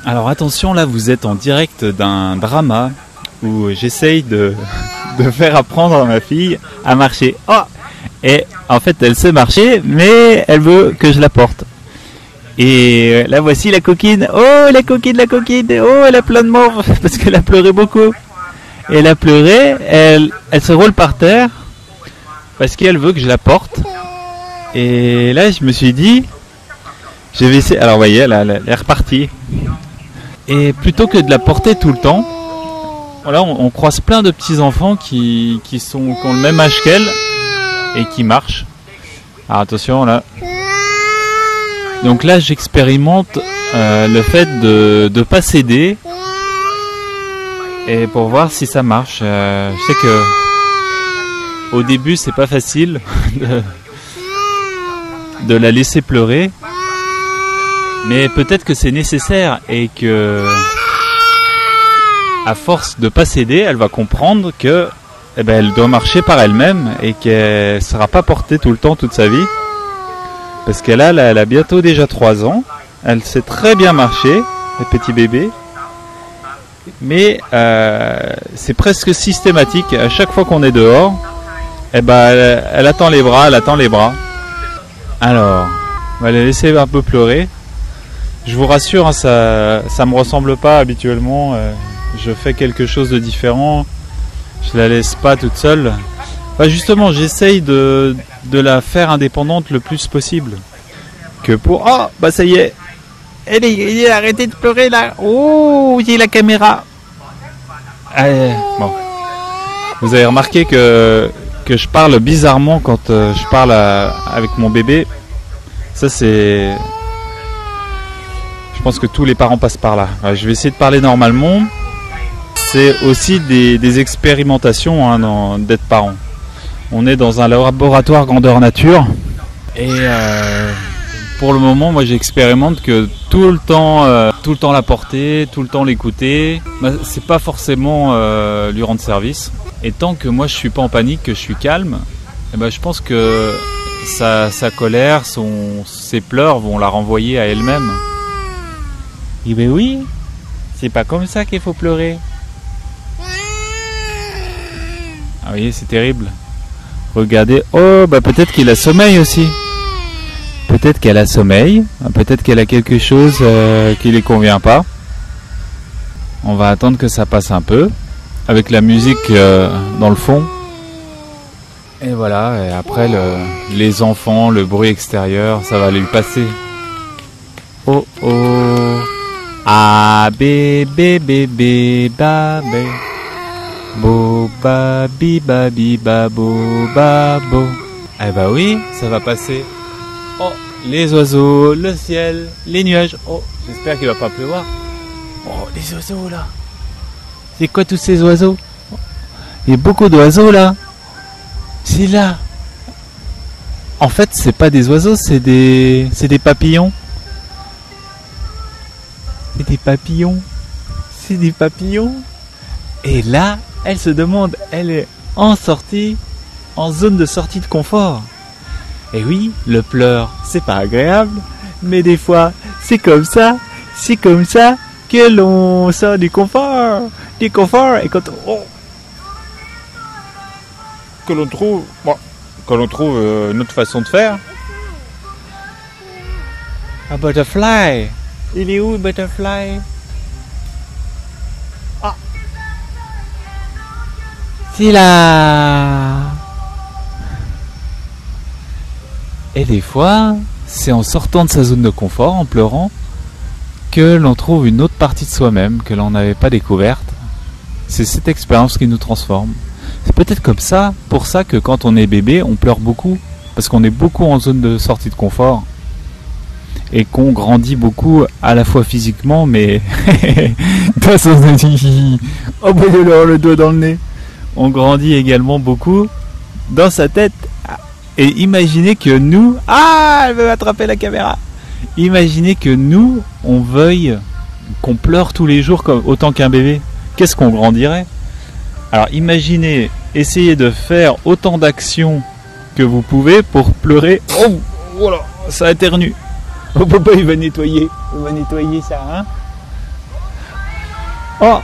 Alors attention, là vous êtes en direct d'un drama où j'essaye de faire apprendre à ma fille à marcher. Oh! Et en fait elle sait marcher mais elle veut que je la porte. Et là voici la coquine. Oh la coquine, la coquine. Oh elle a plein de morts parce qu'elle a pleuré beaucoup. Et elle a pleuré, elle se roule par terre parce qu'elle veut que je la porte. Et là je me suis dit, je vais essayer. Alors vous voyez, elle est repartie. Et plutôt que de la porter tout le temps, voilà, on croise plein de petits enfants qui ont le même âge qu'elle et qui marchent. Alors attention là. Donc là j'expérimente le fait de pas céder et pour voir si ça marche. Je sais que au début c'est pas facile de la laisser pleurer. Mais peut-être que c'est nécessaire et que, à force de pas céder, elle va comprendre que, elle doit marcher par elle-même et qu'elle sera pas portée tout le temps, toute sa vie. Parce qu'elle a bientôt déjà 3 ans. Elle sait très bien marcher, le petit bébé. Mais c'est presque systématique. À chaque fois qu'on est dehors, elle attend les bras, Alors, on va la laisser un peu pleurer. Je vous rassure, hein, ça me ressemble pas habituellement. Je fais quelque chose de différent. Je la laisse pas toute seule. Enfin, justement, j'essaye de la faire indépendante le plus possible. Que pour... Oh, bah ça y est. Elle est arrêtée de pleurer là. Oh, j'ai la caméra. Allez, bon. Vous avez remarqué que je parle bizarrement quand je parle avec mon bébé. Ça c'est... Je pense que tous les parents passent par là. Je vais essayer de parler normalement. C'est aussi des expérimentations hein, d'être parent. On est dans un laboratoire grandeur nature. Et pour le moment, moi j'expérimente que tout le temps la porter, tout le temps l'écouter. C'est pas forcément lui rendre service. Et tant que moi je suis pas en panique, que je suis calme, je pense que sa colère, ses pleurs vont la renvoyer à elle-même. Eh bien oui, c'est pas comme ça qu'il faut pleurer. Ah oui, c'est terrible. Regardez, oh, peut-être qu'il a sommeil aussi. Peut-être qu'elle a sommeil, peut-être qu'elle a quelque chose qui ne lui convient pas. On va attendre que ça passe un peu, avec la musique dans le fond. Et voilà, et après les enfants, le bruit extérieur, ça va lui passer. Oh oh. A B B B B ba bé bo ba bi ba bo ba bo. Eh bah oui, ça va passer. Oh, les oiseaux, le ciel, les nuages. Oh, j'espère qu'il va pas pleuvoir. Oh, les oiseaux là. C'est quoi tous ces oiseaux? Il y a beaucoup d'oiseaux là. C'est là. En fait, c'est pas des oiseaux, c'est des papillons. C'est des papillons. C'est des papillons. Et là, elle se demande, elle est en zone de sortie de confort. Et oui, le pleur, c'est pas agréable, mais des fois, c'est comme ça que l'on sort du confort. Et quand que l'on trouve une autre façon de faire. Un butterfly. Il est où le butterfly? Ah, c'est là. Et des fois, c'est en sortant de sa zone de confort, en pleurant, que l'on trouve une autre partie de soi-même que l'on n'avait pas découverte. C'est cette expérience qui nous transforme. C'est peut-être comme ça, pour ça que quand on est bébé, on pleure beaucoup, parce qu'on est beaucoup en zone de sortie de confort. Et qu'on grandit beaucoup à la fois physiquement, mais dans son oh bah alors le doigt dans le nez. On grandit également beaucoup dans sa tête. Et imaginez que nous... Ah, elle veut attraper la caméra. Imaginez que nous, on veuille qu'on pleure tous les jours autant qu'un bébé. Qu'est-ce qu'on grandirait? Alors imaginez, essayez de faire autant d'actions que vous pouvez pour pleurer. Oh, voilà, ça éternue. Oh papa, il va nettoyer ça, hein. Oh,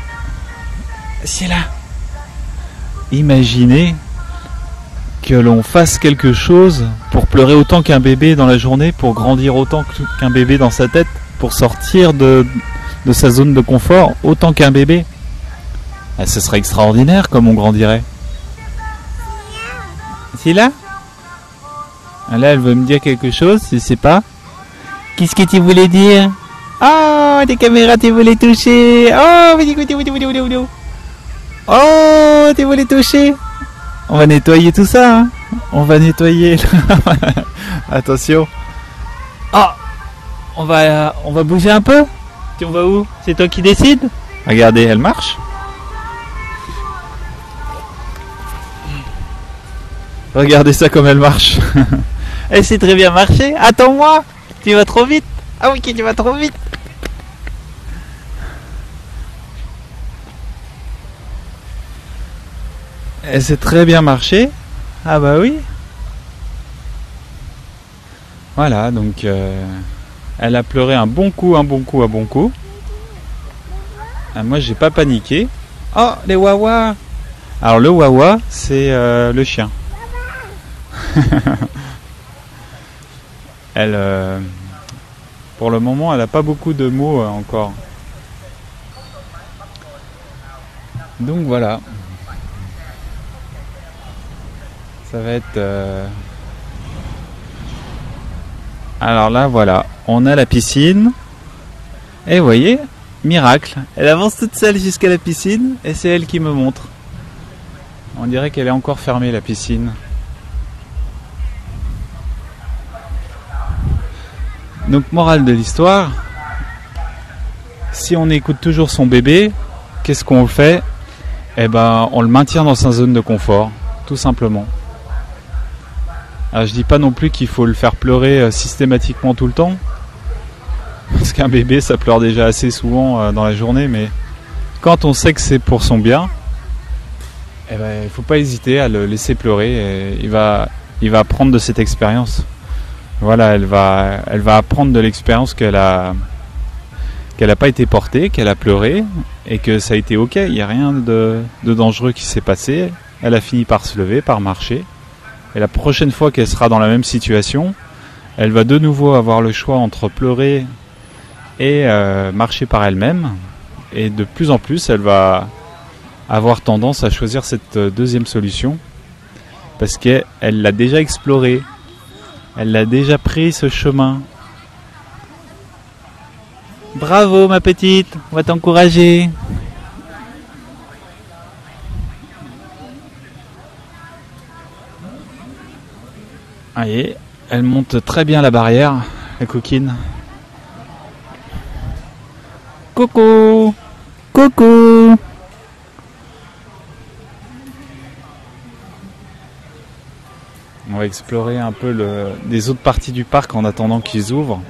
c'est là. Imaginez que l'on fasse quelque chose pour pleurer autant qu'un bébé dans la journée, pour grandir autant qu'un bébé dans sa tête, pour sortir de sa zone de confort autant qu'un bébé. Ah, ce serait extraordinaire comme on grandirait. C'est là? Là, elle veut me dire quelque chose, je sais pas. Qu'est-ce que tu voulais dire? Oh, des caméras, tu voulais toucher. Oh, oh, tu voulais toucher. On va nettoyer tout ça, hein. On va nettoyer. Attention. Oh, on va bouger un peu. On va où? C'est toi qui décides. Regardez, elle marche. Regardez ça comme elle marche. Elle sait très bien marcher. Attends-moi. Tu vas trop vite. Ah oui, tu vas trop vite. Elle sait très bien marcher. Ah bah oui. Voilà, donc elle a pleuré un bon coup. Ah, moi j'ai pas paniqué. Oh, les wawas. Alors le wawa, c'est le chien. Elle, pour le moment, elle a pas beaucoup de mots encore. Donc voilà. Ça va être... Alors là, voilà. On a la piscine. Et vous voyez, miracle. Elle avance toute seule jusqu'à la piscine. Et c'est elle qui me montre. On dirait qu'elle est encore fermée, la piscine. Donc, morale de l'histoire. Si on écoute toujours son bébé, qu'est-ce qu'on fait? Eh ben, on le maintient dans sa zone de confort. Tout simplement. Alors, je dis pas non plus qu'il faut le faire pleurer systématiquement tout le temps, parce qu'un bébé ça pleure déjà assez souvent dans la journée, mais quand on sait que c'est pour son bien, eh ben, il faut pas hésiter à le laisser pleurer, et il va apprendre de cette expérience. Voilà, elle va apprendre de l'expérience qu'elle a pas été portée, qu'elle a pleuré, et que ça a été ok, il n'y a rien de dangereux qui s'est passé. Elle a fini par se lever, par marcher. Et la prochaine fois qu'elle sera dans la même situation, elle va de nouveau avoir le choix entre pleurer et marcher par elle-même. Et de plus en plus, elle va avoir tendance à choisir cette deuxième solution, parce qu'elle l'a déjà exploré, elle l'a déjà pris ce chemin. Bravo ma petite, on va t'encourager. Allez, elle monte très bien la barrière, la coquine. Coucou, coucou. On va explorer un peu des autres parties du parc en attendant qu'ils ouvrent.